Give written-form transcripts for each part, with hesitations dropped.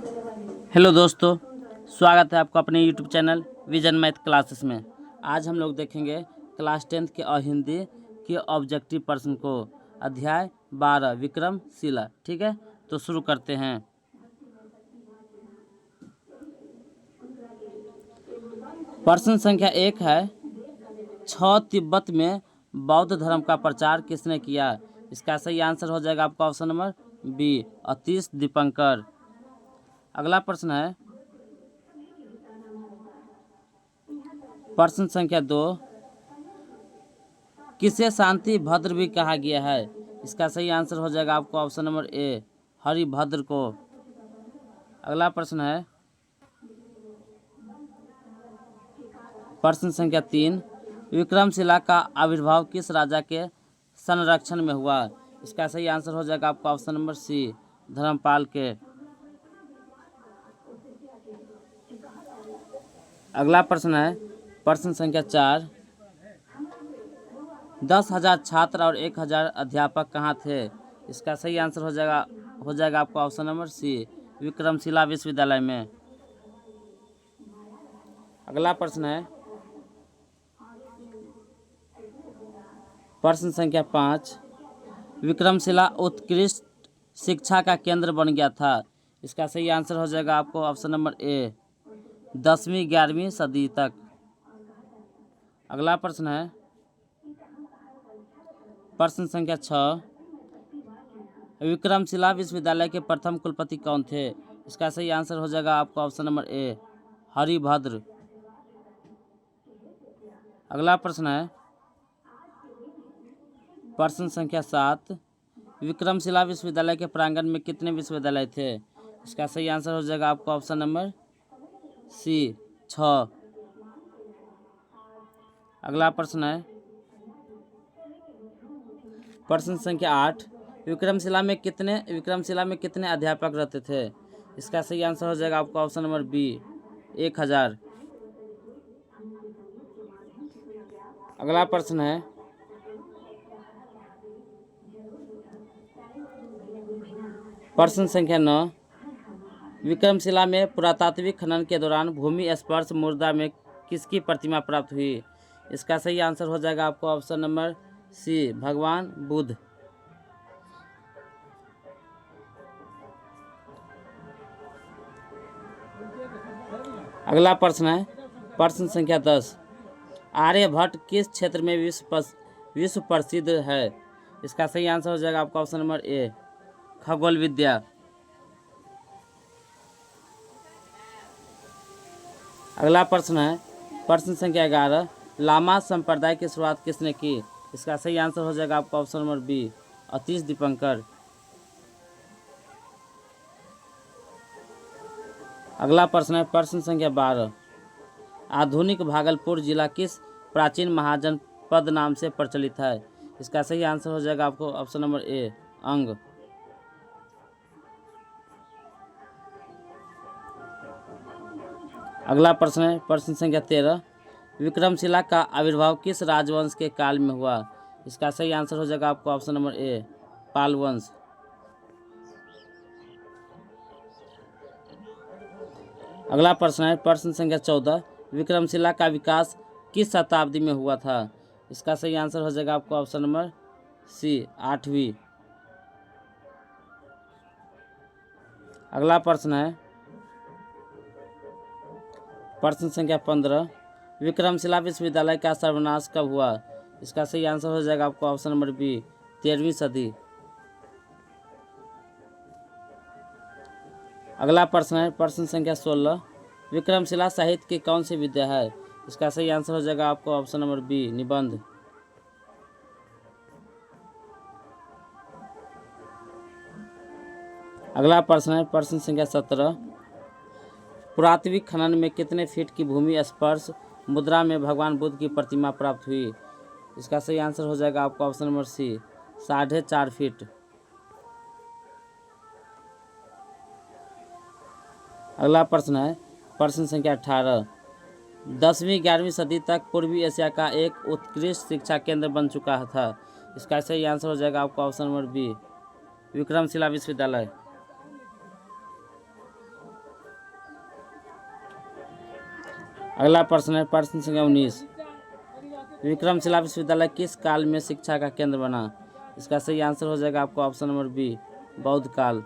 Hello दोस्तों, स्वागत है आपका अपने YouTube channel vision math classes में। आज हम लोग देखेंगे क्लास 10th के हिंदी के ऑब्जेक्टिव प्रश्न को, अध्याय 12 विक्रमशिला। ठीक है, तो शुरू करते हैं। प्रश्न संख्या 1 है, 6 तिब्बत में बौद्ध धर्म का प्रचार किसने किया? इसका सही आंसर हो जाएगा आपका option number B, Atish Dipankar. अगला प्रश्न है प्रश्न संख्या 2, किसे शांति भद्र भी कहा गया है? इसका सही आंसर हो जाएगा आपको ऑप्शन नंबर ए, हरिभद्र को। अगला प्रश्न है प्रश्न संख्या 3, विक्रमशिला का आविर्भाव किस राजा के संरक्षण में हुआ? इसका सही आंसर हो जाएगा आपका ऑप्शन नंबर सी, धर्मपाल के। अगला प्रश्न है प्रश्न संख्या 4, 10,000 छात्र और 1,000 अध्यापक कहाँ थे? इसका सही आंसर हो जाएगा आपका ऑप्शन नंबर सी, विक्रमशिला विश्वविद्यालय में। अगला प्रश्न है प्रश्न संख्या 5, विक्रमशिला उत्कृष्ट शिक्षा का केंद्र बन गया था। इसका सही आंसर हो जाएगा आपको ऑप्शन नंबर ए, 10वीं 11वीं सदी तक। अगला प्रश्न है प्रश्न संख्या 6, विक्रमशिला विश्वविद्यालय के प्रथम कुलपति कौन थे? इसका सही आंसर हो जाएगा आपका ऑप्शन नंबर ए, हरिभद्र। अगला प्रश्न है प्रश्न संख्या 7, विक्रमशिला विश्वविद्यालय के प्रांगण में कितने विश्वविद्यालय थे? इसका सही आंसर हो जाएगा आपका ऑप्शन नंबर सी, 6। अगला प्रश्न है प्रश्न संख्या 8, विक्रमशिला में कितने अध्यापक रहते थे? इसका सही आंसर हो जाएगा आपका ऑप्शन नंबर बी, 1,000। अगला प्रश्न है प्रश्न संख्या 9, विक्रमशिला में पुरातात्विक खनन के दौरान भूमि स्पर्श मुद्रा में किसकी प्रतिमा प्राप्त हुई? इसका सही आंसर हो जाएगा आपको ऑप्शन नंबर सी, भगवान बुद्ध। अगला प्रश्न है प्रश्न संख्या 10, आर्यभट्ट किस क्षेत्र में विश्व प्रसिद्ध है? इसका सही आंसर हो जाएगा आपका ऑप्शन नंबर ए, खगोल विद्या। अगला प्रश्न है प्रश्न संख्या 11, लामा संप्रदाय की शुरुआत किसने की? इसका सही आंसर हो जाएगा आपका option number B, Atish Dipankar. अगला प्रश्न है प्रश्न संख्या 12, आधुनिक भागलपुर जिला किस प्राचीन महाजनपद नाम से प्रचलित है? इसका सही आंसर हो जाएगा आपको ऑप्शन नंबर ए, अंग। अगला प्रश्न है प्रश्न संख्या 13, विक्रमशिला का आविर्भाव किस राजवंश के काल में हुआ? इसका सही आंसर हो जाएगा आपको ऑप्शन नंबर ए, पाल वंश। अगला प्रश्न है प्रश्न संख्या 14, विक्रमशिला का विकास किस शताब्दी में हुआ था? इसका सही आंसर हो जाएगा आपको ऑप्शन नंबर सी, 8वीं। अगला प्रश्न है प्रश्न संख्या 15, विक्रमशिला विश्वविद्यालय का सर्वनाश कब हुआ? इसका सही आंसर हो जाएगा आपको ऑप्शन नंबर बी, 13वीं सदी। अगला प्रश्न है प्रश्न संख्या 16, विक्रमशिला साहित्य की कौन सी विद्या है? इसका सही आंसर हो जाएगा आपको ऑप्शन नंबर बी, निबंध। अगला प्रश्न है प्रश्न संख्या 17, पुरातात्विक खनन में कितने फीट की भूमि स्पर्श मुद्रा में भगवान बुद्ध की प्रतिमा प्राप्त हुई? इसका सही आंसर हो जाएगा आपका ऑप्शन नंबर सी, 4.5 फीट। अगला प्रश्न है प्रश्न संख्या 18, 10वीं 11वीं सदी तक पूर्वी एशिया का एक उत्कृष्ट शिक्षा केंद्र बन चुका था। इसका सही आंसर हो जाएगा आपका ऑप्शन नंबर बी, विक्रमशिला विश्वविद्यालय। अगला प्रश्न है प्रश्न संख्या 19, विक्रमशिला विश्वविद्यालय किस काल में शिक्षा का केंद्र बना? इसका सही आंसर हो जाएगा आपको ऑप्शन नंबर बी, बौद्ध काल।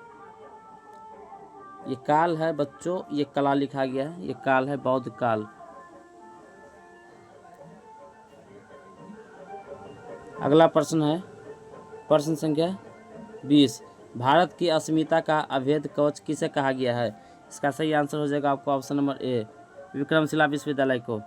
ये काल है बच्चों, ये कला लिखा गया है, ये काल है बौद्ध काल। अगला प्रश्न है प्रश्न संख्या 20, भारत की अस्मिता का अभेद कवच किसे कहा गया है? इसका सही आंसर हो जाएगा आपको ऑप्शन नंबर ए, विक्रमशिला विश्वविद्यालय को।